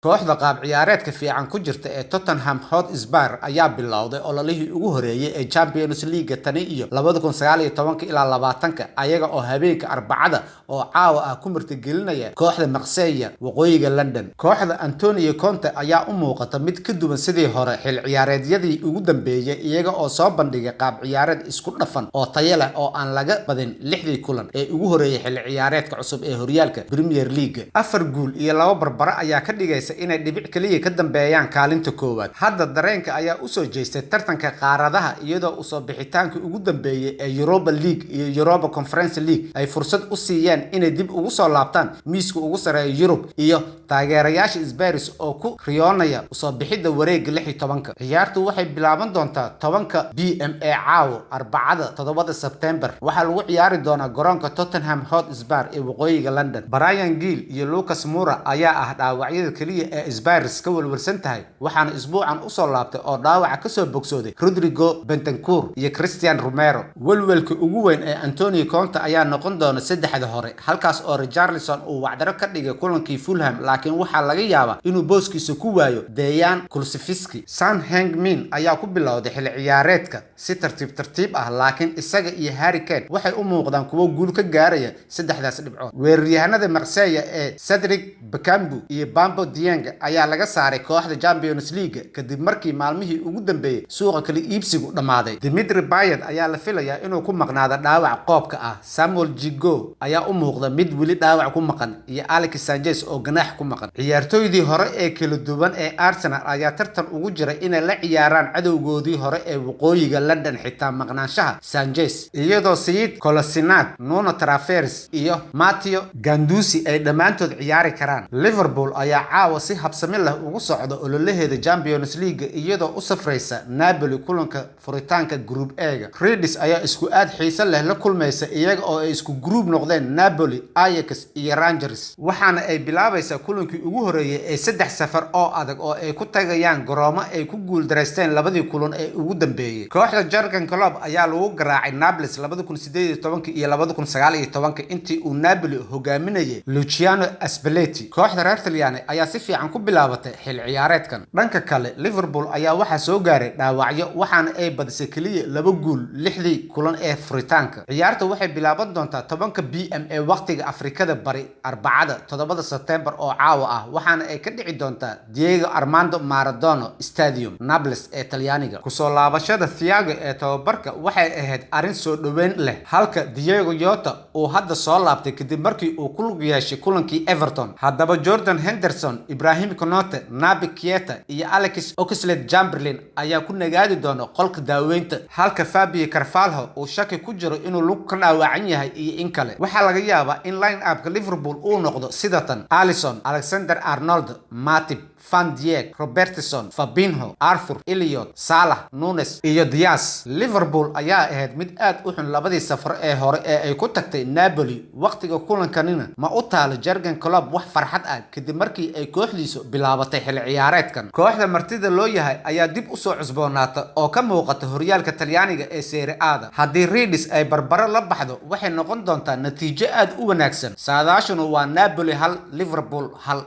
kooxda qaab ciyaareedka fiican ku jirta ee Tottenham Hotspur ayaa bilowday ololihii ugu horeeyay ee Champions League tani iyo 2019 ilaa 20 ayaga oo habeenka Arbacada oo caawa ah ku martigelinaya kooxda Marseille waqooyiga London. Kooxda Antonio Conte ayaa u muuqata mid ka duwan sidii hore xil ciyaareedyadii ugu dambeeyay iyaga oo soo bandhigay qaab ciyaareed isku dhafan oo tayo leh oo aan laga badin 6 kulan ee ugu horeeyay xil ciyaareedka cusub ee horyaalka Premier League. 4 gool iyo 2 barbaro ayaa ka dhigaysa inay dhibic kaliya ka dambeeyaan kaalinta koowaad. Hadda dareenka ayaa u soo jeestay tartanka qaaradaha iyadoo u soo bixitaanka ugu dambeeyay ee Europa League iyo Europa Conference League ay fursad u siiyeen inay dib ugu soo laabtaan miiska ugu sareeya Yurub iyo taageerayaasha Spurs oo ku riyoonaya u soo bixida wareegga 16. Ciyaartu waxay bilaaban doontaa 10 PM ee caawa Arbacada 7 September. Waxaa lagu ciyaari doonaa garoonka Tottenham Hotspur ee waqooyiga London. Bryan Gil iyo Lucas Moura ayaa ah dhaawacyada kaliya ee Spurs ka walwalsan tahay waxaana isbuucan u soo laabtay oo dhaawaca ka soo bogsooday Rodrigo Bentancur iyo Christian Romero. Walwalka ugu weyn ee Antonio Conte ayaa noqon doona saddexda hore halkaas oo Richarlison uu wacdaro ka dhigay kulankii Fulham laakiin waxaa laga yaabaa inuu booskiisa ku waayo Dejan Kulusevski. Son Heung-min ayaa ku bilowday xil ciyaareedka si tartiib ah laakiin isaga iyo Harry Kane waxay u muuqdaan kuwo guul ka gaaraya saddexdaas dhibcood. Weeraryahanada Marseille ee Cedric Bakambu iyo Bambo Dieng ayaa laga saaray kooxda Champions League kadib markii maalmihii ugu dambeeyay suuqa kala iibsigu dhamaaday. Dimitri Payet ayaa la filayaa inuu ku maqnaado dhaawac qoobka ah. Samuel Gigo ayaa u muuqda mid weli dhaawac ku maqan iyo Alex Sanchez oo ganaax ku maqan. Ciyaartoydii hore ee kala duwan ee Arsenal ayaa tartan ugu jira inay la ciyaaraan cadowgoodii hore ee waqooyiga London xitaa maqnaanshaha Sanchez iyadoo Sead Kolasinac, Nuno Tavares iyo Matteo Guendouzi ay dhammaantood ciyaari karaan. Liverpool ayaa caawa si habsami leh ugu socda ololaheeda Champions League iyadoo u safraysa Napoli kulanka furitaanka Group A. Reds ayaa isku aad xiiso leh la kulmaysa iyaga oo ay isku group noqdeen Napoli, Ajax iyo Rangers. Waxaana ay bilaabaysaa kulankii ugu horeeyay ee 3 safar oo adag oo ay ku tagayaan garoomo ay ku guul dareysteen labadii kulan ee ugu dambeeyay. Kooxda Jurgen Klopp ayaa lagu garaacay Naples 2018 iyo 2019 intii uu Napoli hogaaminayay Luciano Spalletti. Kooxda reer Talyaani ayaa si fiican ku bilaabatay xil ciyaareedkan. Dhanka kale Liverpool ayaa waxa soo gaaray dhaawacyo waxaana ay badisay kaliya 2 gool 6 kulan ee furitaanka. Ciyaarta waxay bilaaban doontaa 10 PM ee waqtiga Afrikada Bari Arbacada 7 September oo caawa ah waxaana ay ka dhici doontaa Diego Armando Maradona Stadium Naples ee Talyaaniga. Ku soo laabashada Thiago ee tababarka waxay ahayd arrin soo dhaweyn leh halka Diego Jota uu hadda soo laabtay kadib markii uu ku lug yeeshay kulankii Everton. Haddaba Jordan Henderson, Ibrahim Konate, Naby Keita iyo Alex Oxlade-Chamberlain ayaa ku nagaadi doona qolka daaweynta halka Fabio Carvalho uu shaki ku jiro inuu lug ka dhaawacan yahay iyo in kale. Waxaa laga yaabaa in line-up-ka Liverpool uu noqdo sidatan: Alisson, Alexander-Arnold, Matip, Van Dijk, Robertson, Fabinho, Arthur, Elliott, Salah, Nunes iyo Diaz. Liverpool ayaa ahayd mid aad u xun labadii safar ee hore ee ay ku tagtay Napoli. Waqtiga kulankanina ma u taalo Jurgen Klopp wax farxad ah kadib markii ay kooxdiisu bilaabatay xil ciyaareedkan. Kooxda martida loo yahay ayaa dib u soo cusboonaata oo ka muuqata horyaalka Talyaaniga ee Serie A. Haddii Reds ay barbaro la baxdo waxay noqon doontaa natiijo aad u wanaagsan. Saadaashuna waa Napoli 1 Liverpool 1.